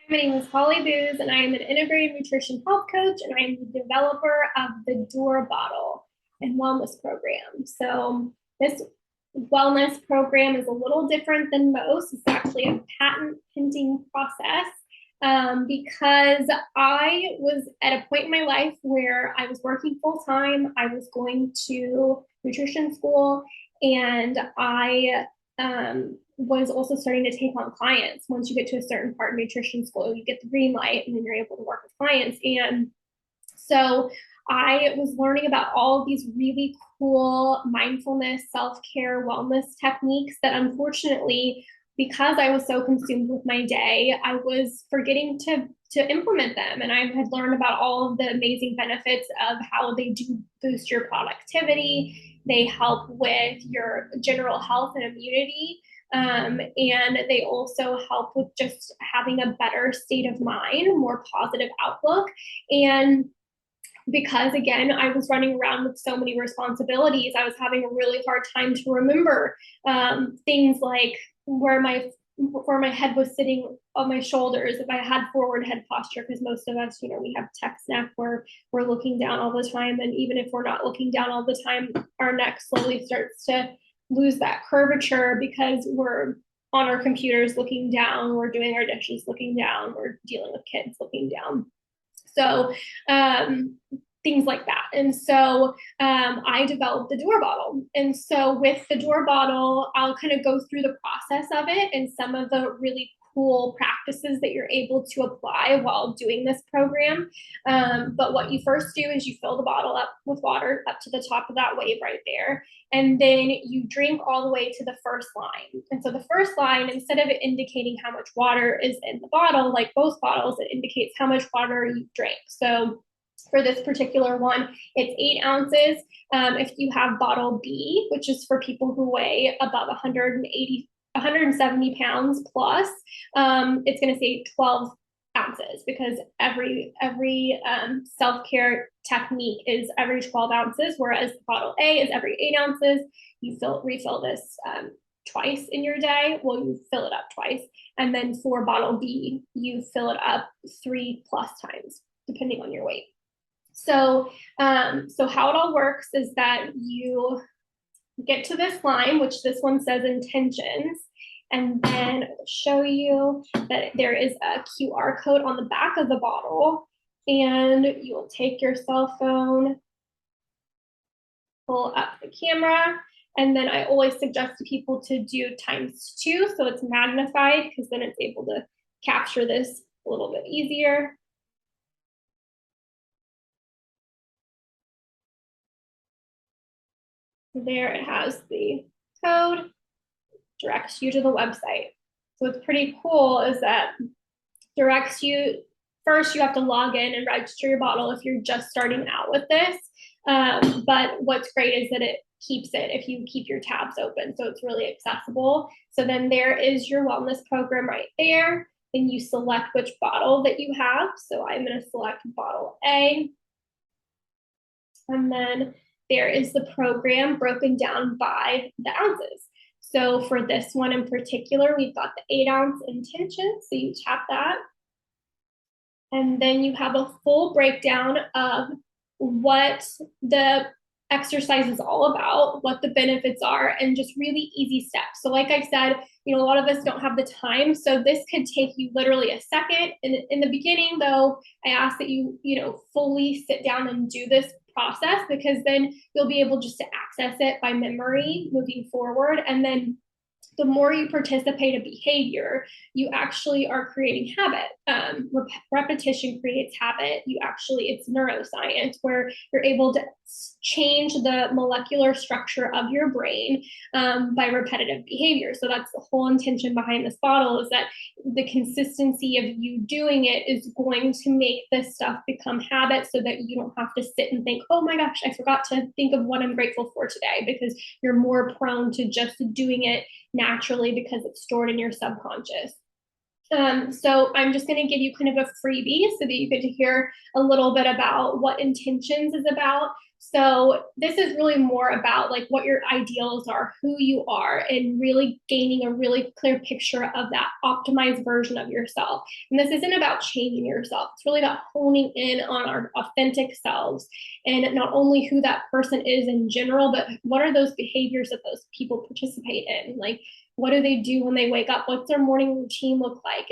My name is Holly Booz, and I am an integrated nutrition health coach, and I am the developer of the Door Bottle and Wellness Program. So, this wellness program is a little different than most. It's actually a patent pending process because I was at a point in my life where I was working full time. I was going to nutrition school, and I was also starting to take on clients. Once you get to a certain part of nutrition school, you get the green light and then you're able to work with clients. And so I was learning about all of these really cool mindfulness, self care, wellness techniques that unfortunately, because I was so consumed with my day, I was forgetting to implement them. And I had learned about all of the amazing benefits of how they do boost your productivity. They help with your general health and immunity. And they also help with just having a better state of mind, more positive outlook. And because again, I was running around with so many responsibilities, I was having a really hard time to remember things like where my head was sitting on my shoulders, if I had forward head posture, because most of us, we have tech neck where we're looking down all the time. And even if we're not looking down all the time, our neck slowly starts to lose that curvature because we're on our computers looking down, we're doing our dishes looking down, we're dealing with kids looking down. So things like that. And so I developed the Door Bottle. And so with the Door Bottle, I'll kind of go through the process of it and some of the really cool practices that you're able to apply while doing this program. But what you first do is you fill the bottle up with water up to the top of that wave right there. And then you drink all the way to the first line. And so the first line, instead of it indicating how much water is in the bottle, like both bottles, it indicates how much water you drank. So for this particular one, it's 8 ounces. If you have bottle B, which is for people who weigh above 170 pounds plus, it's going to say 12 ounces because every self-care technique is every 12 ounces, whereas bottle A is every 8 ounces. You refill this twice in your day. Well, you fill it up twice. And then for bottle B, you fill it up 3+ times, depending on your weight. So how it all works is that you get to this line, which this one says intentions, and then I'll show you that there is a QR code on the back of the bottle, and you'll take your cell phone, pull up the camera, and then I always suggest to people to do ×2, so it's magnified, because then it's able to capture this a little bit easier. There it has the code, directs you to the website. So what's pretty cool is that directs you, first you have to log in and register your bottle if you're just starting out with this. But what's great is that it keeps it if you keep your tabs open. So it's really accessible. So then there is your wellness program right there. And you select which bottle that you have. So I'm going to select bottle A. And then there is the program broken down by the ounces. So for this one in particular, we've got the 8-ounce intention. So you tap that. And then you have a full breakdown of what the exercise is all about, what the benefits are, and just really easy steps. So like I said, a lot of us don't have the time. So this could take you literally a second. And in the beginning, though, I ask that you fully sit down and do this process, because then you'll be able just to access it by memory moving forward. And then the more you participate in behavior, you actually are creating habit. Repetition creates habit. It's neuroscience where you're able to change the molecular structure of your brain by repetitive behavior. So that's the whole intention behind this bottle, is that the consistency of you doing it is going to make this stuff become habit, so that you don't have to sit and think, oh my gosh, I forgot to think of what I'm grateful for today, because you're more prone to just doing it naturally because it's stored in your subconscious. So I'm just going to give you kind of a freebie so that you get to hear a little bit about what intentions is about. So this is really more about like what your ideals are, who you are, and really gaining a really clear picture of that optimized version of yourself. And this isn't about changing yourself. It's really about honing in on our authentic selves, and not only who that person is in general, but what are those behaviors that those people participate in? Like, what do they do when they wake up? What's their morning routine look like?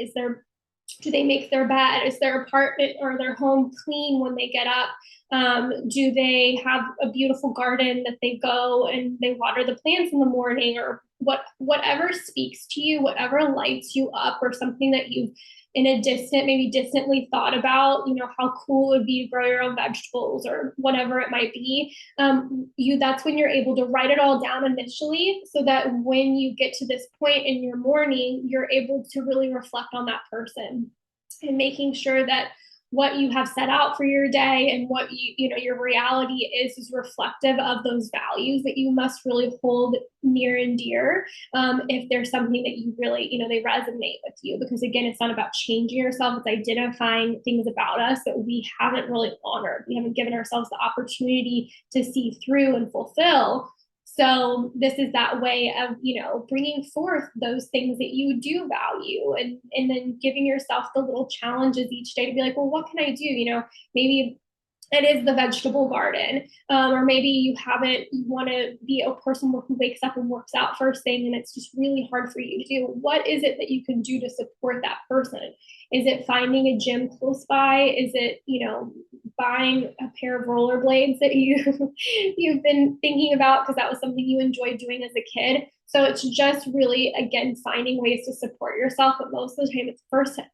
Do they make their bed? Is their apartment or their home clean when they get up? Do they have a beautiful garden that they go and they water the plants in the morning, or whatever speaks to you, whatever lights you up, or something that you've in a maybe distantly thought about, how cool it would be to grow your own vegetables or whatever it might be. That's when you're able to write it all down initially, so that when you get to this point in your morning, you're able to really reflect on that person, and making sure that what you have set out for your day and what your reality is reflective of those values that you must really hold near and dear. If there's something that you really, they resonate with you, because again, it's not about changing yourself, it's identifying things about us that we haven't really honored, we haven't given ourselves the opportunity to see through and fulfill. So this is that way of, bringing forth those things that you do value, and then giving yourself the little challenges each day to be like, well, what can I do? Maybe it is the vegetable garden, or maybe you want to be a person who wakes up and works out first thing, and it's just really hard for you to do. What is it that you can do to support that person? Is it finding a gym close by? Is it, buying a pair of rollerblades that you've been thinking about because that was something you enjoyed doing as a kid? So it's just really, again, finding ways to support yourself. But most of the time,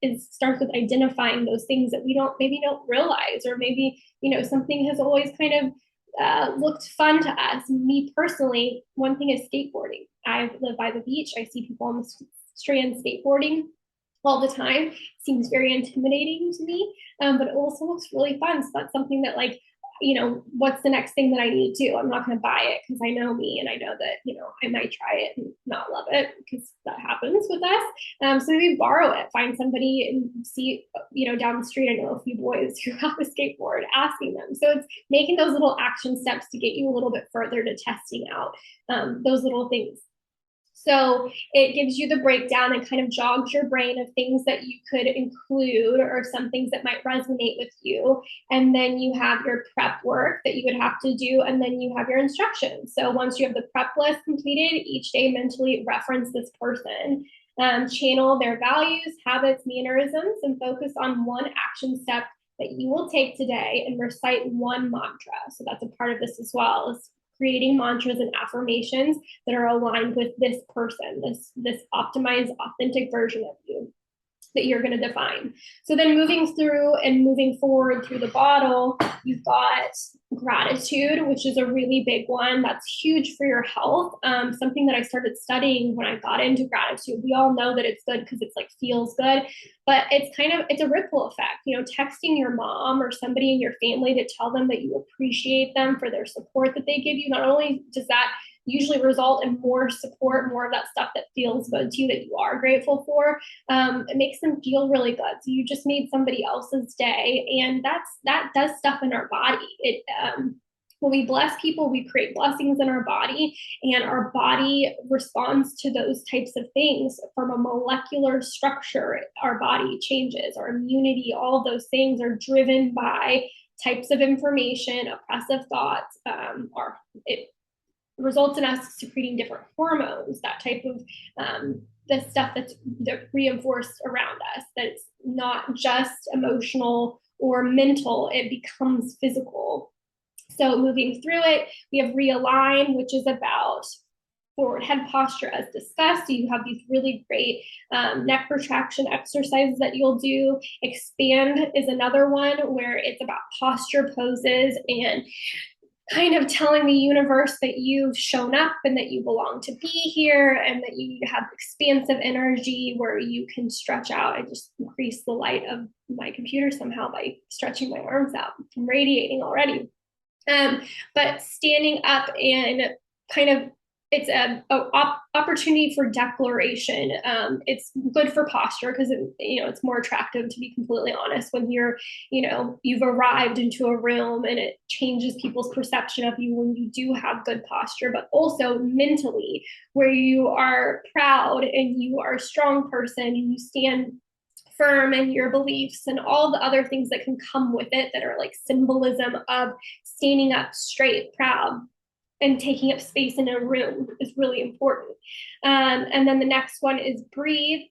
it starts with identifying those things that we don't realize, or maybe, something has always kind of looked fun to us. Me personally, one thing is skateboarding. I live by the beach. I see people on the strand skateboarding all the time. It seems very intimidating to me, but it also looks really fun. So that's something that, like, what's the next thing that I need to do? I'm not going to buy it because I know me, and I know that, I might try it and not love it, because that happens with us. So maybe borrow it, find somebody and see, down the street, I know a few boys who have a skateboard, asking them. So it's making those little action steps to get you a little bit further to testing out those little things. So it gives you the breakdown and kind of jogs your brain of things that you could include, or some things that might resonate with you. And then you have your prep work that you would have to do, and then you have your instructions. So once you have the prep list completed, each day mentally reference this person, channel their values, habits, mannerisms, and focus on one action step that you will take today, and recite one mantra. So that's a part of this as well, is creating mantras and affirmations that are aligned with this person, this optimized, authentic version of you that you're going to define. So then moving forward through the bottle, you've got gratitude, which is a really big one. That's huge for your health. Something that I started studying when I got into gratitude. We all know that it's good because it's like feels good, but it's a ripple effect. Texting your mom or somebody in your family to tell them that you appreciate them for their support that they give you. Not only does that usually result in more support, more of that stuff that feels good to you, that you are grateful for, it makes them feel really good. So you just made somebody else's day, and that does stuff in our body. When we bless people, we create blessings in our body, and our body responds to those types of things from a molecular structure. Our body changes, our immunity, all of those things are driven by types of information, oppressive thoughts, it results in us secreting different hormones, that type of the stuff that's reinforced around us, that's not just emotional or mental, it becomes physical. So moving through it, we have realign, which is about forward head posture as discussed. So you have these really great neck retraction exercises that you'll do. Expand is another one where it's about posture poses and kind of telling the universe that you've shown up and that you belong to be here, and that you have expansive energy where you can stretch out. I just increased the light of my computer somehow by stretching my arms out. I'm radiating already. But standing up and kind of it's a opportunity for declaration. It's good for posture because it's more attractive, to be completely honest, when you've arrived into a room, and it changes people's perception of you when you do have good posture, but also mentally, where you are proud and you are a strong person and you stand firm in your beliefs and all the other things that can come with it that are like symbolism of standing up straight, proud, and taking up space in a room is really important. And then the next one is breathe,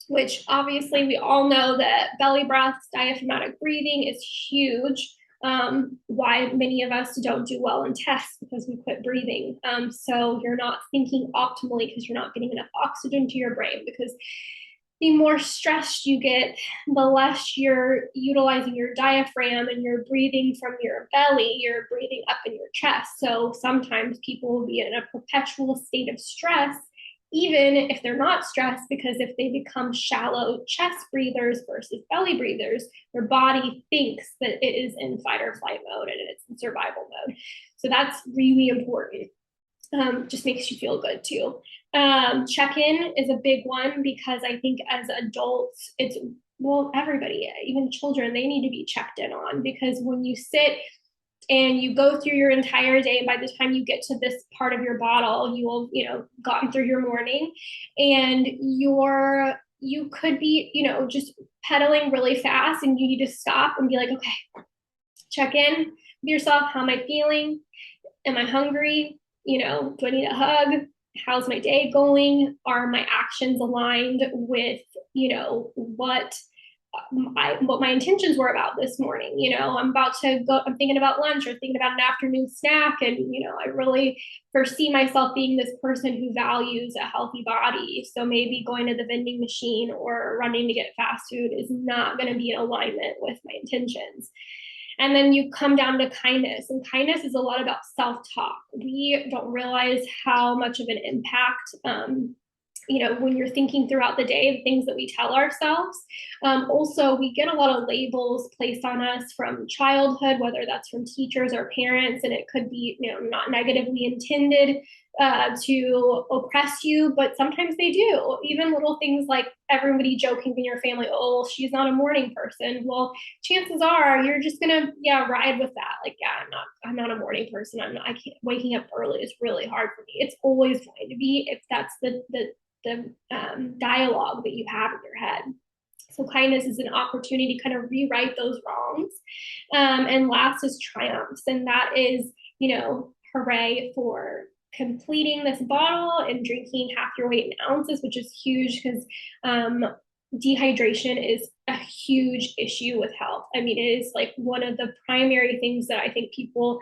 which obviously we all know that belly breaths, diaphragmatic breathing is huge. Why many of us don't do well in tests because we quit breathing. So you're not thinking optimally because you're not getting enough oxygen to your brain, because the more stressed you get, the less you're utilizing your diaphragm and you're breathing from your belly, you're breathing up in your chest. So sometimes people will be in a perpetual state of stress, even if they're not stressed, because if they become shallow chest breathers versus belly breathers, their body thinks that it is in fight or flight mode and it's in survival mode. So that's really important. Just makes you feel good too. Check-in is a big one, because I think as adults, everybody, even children, they need to be checked in on, because when you sit and you go through your entire day, and by the time you get to this part of your bottle, you will, gotten through your morning, and you could be, just pedaling really fast, and you need to stop and be like, okay, check in with yourself. How am I feeling? Am I hungry? Do I need a hug? How's my day going? Are my actions aligned with, what my intentions were about this morning? I'm about to go, I'm thinking about lunch or thinking about an afternoon snack. And, I really foresee myself being this person who values a healthy body. So maybe going to the vending machine or running to get fast food is not going to be in alignment with my intentions. And then you come down to kindness, and kindness is a lot about self-talk. We don't realize how much of an impact, when you're thinking throughout the day, the things that we tell ourselves. Also, we get a lot of labels placed on us from childhood, whether that's from teachers or parents, and it could be, not negatively intended to oppress you, but sometimes they do. Even little things like everybody joking in your family, oh, well, she's not a morning person. Well, chances are you're just gonna, ride with that. Like, I'm not a morning person. I can't, waking up early is really hard for me. It's always going to be, if that's the dialogue that you have in your head. So kindness is an opportunity to kind of rewrite those wrongs. And last is triumphs. And that is, hooray for completing this bottle and drinking half your weight in ounces, which is huge, because dehydration is a huge issue with health. I mean, it is like one of the primary things that I think people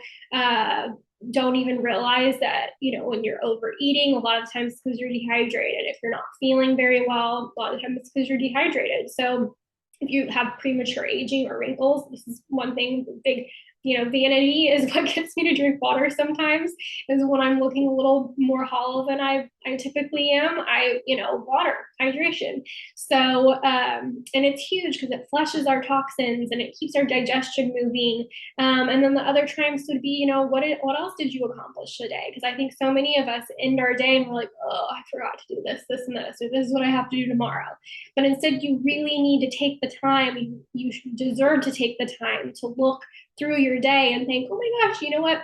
don't even realize, that, when you're overeating, a lot of times it's because you're dehydrated. If you're not feeling very well, a lot of times it's because you're dehydrated. So if you have premature aging or wrinkles, this is one thing, big, vanity is what gets me to drink water sometimes, is when I'm looking a little more hollow than I typically am, water, hydration. So, and it's huge because it flushes our toxins and it keeps our digestion moving. And then the other times would be, what else did you accomplish today? Because I think so many of us end our day and we're like, oh, I forgot to do this, this, and this, or this is what I have to do tomorrow. But instead, you really need to take the time. You deserve to take the time to look through your day and think, oh my gosh, you know what?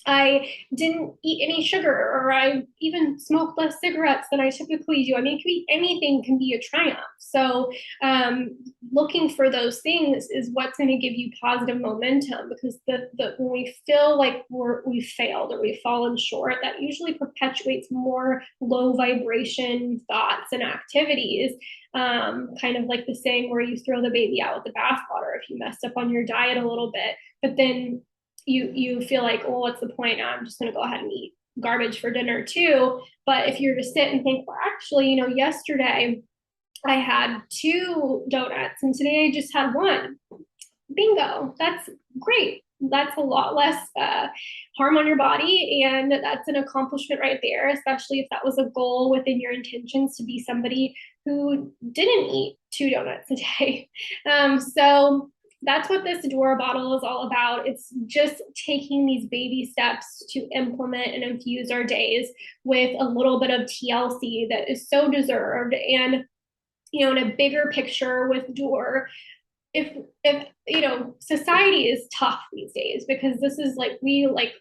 I didn't eat any sugar, or I even smoked less cigarettes than I typically do. I mean, it could be anything, can be a triumph. So looking for those things is what's going to give you positive momentum, because when we feel like we've failed or we've fallen short, that usually perpetuates more low vibration thoughts and activities. Kind of like the saying where you throw the baby out with the bathwater if you messed up on your diet a little bit, but then you feel like, well, what's the point? I'm just going to go ahead and eat garbage for dinner too. But if you're to sit and think, well, actually, yesterday I had 2 donuts and today I just had 1. Bingo. That's great. That's a lot less harm on your body. And that's an accomplishment right there, especially if that was a goal within your intentions to be somebody who didn't eat 2 donuts a day. So that's what this Dora bottle is all about. It's just taking these baby steps to implement and infuse our days with a little bit of TLC that is so deserved. And, in a bigger picture with Door, if society is tough these days, because this is like, we like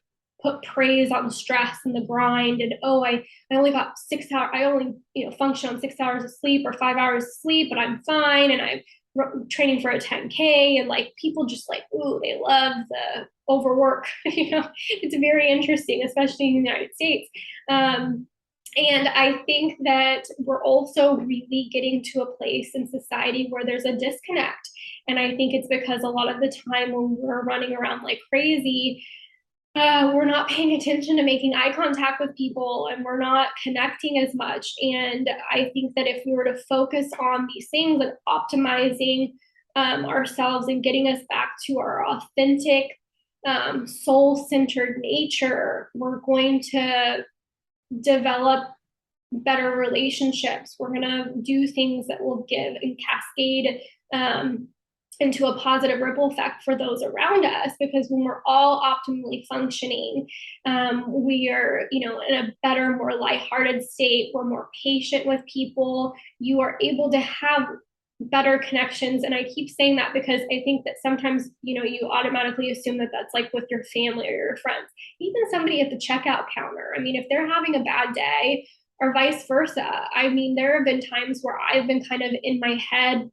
put praise on stress and the grind, and oh, I only got 6 hours, I only function on 6 hours of sleep or 5 hours of sleep, but I'm fine, and I'm training for a 10K, and like people just like, ooh, they love the overwork. It's very interesting, especially in the United States. And I think that we're also really getting to a place in society where there's a disconnect. And I think it's because a lot of the time when we're running around like crazy, we're not paying attention to making eye contact with people, and we're not connecting as much. And I think that if we were to focus on these things and optimizing ourselves and getting us back to our authentic, soul-centered nature, we're going to develop better relationships. We're going to do things that will give and cascade into a positive ripple effect for those around us, because when we're all optimally functioning, we are, in a better, more lighthearted state. We're more patient with people. You are able to have better connections. And I keep saying that because I think that sometimes, you automatically assume that that's like with your family or your friends, even somebody at the checkout counter. I mean, if they're having a bad day or vice versa, I mean, there have been times where I've been kind of in my head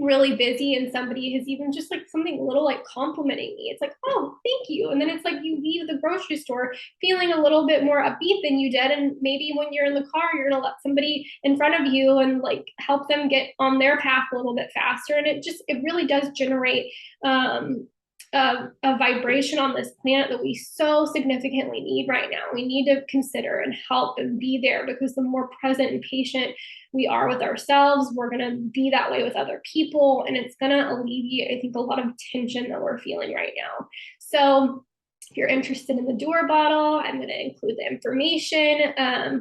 really busy, and somebody has even just like something little like complimenting me. It's like, oh, thank you. And then it's like you leave the grocery store feeling a little bit more upbeat than you did. And maybe when you're in the car, you're gonna let somebody in front of you and like help them get on their path a little bit faster. And it really does generate a vibration on this planet that we so significantly need right now. We need to consider and help and be there, because the more present and patient we are with ourselves, we're going to be that way with other people. And it's going to alleviate, I think, a lot of tension that we're feeling right now. So if you're interested in the Door bottle, I'm going to include the information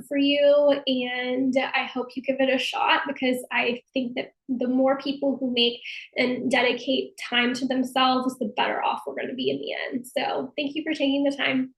for you. And I hope you give it a shot, because I think that the more people who make and dedicate time to themselves, the better off we're going to be in the end. So thank you for taking the time.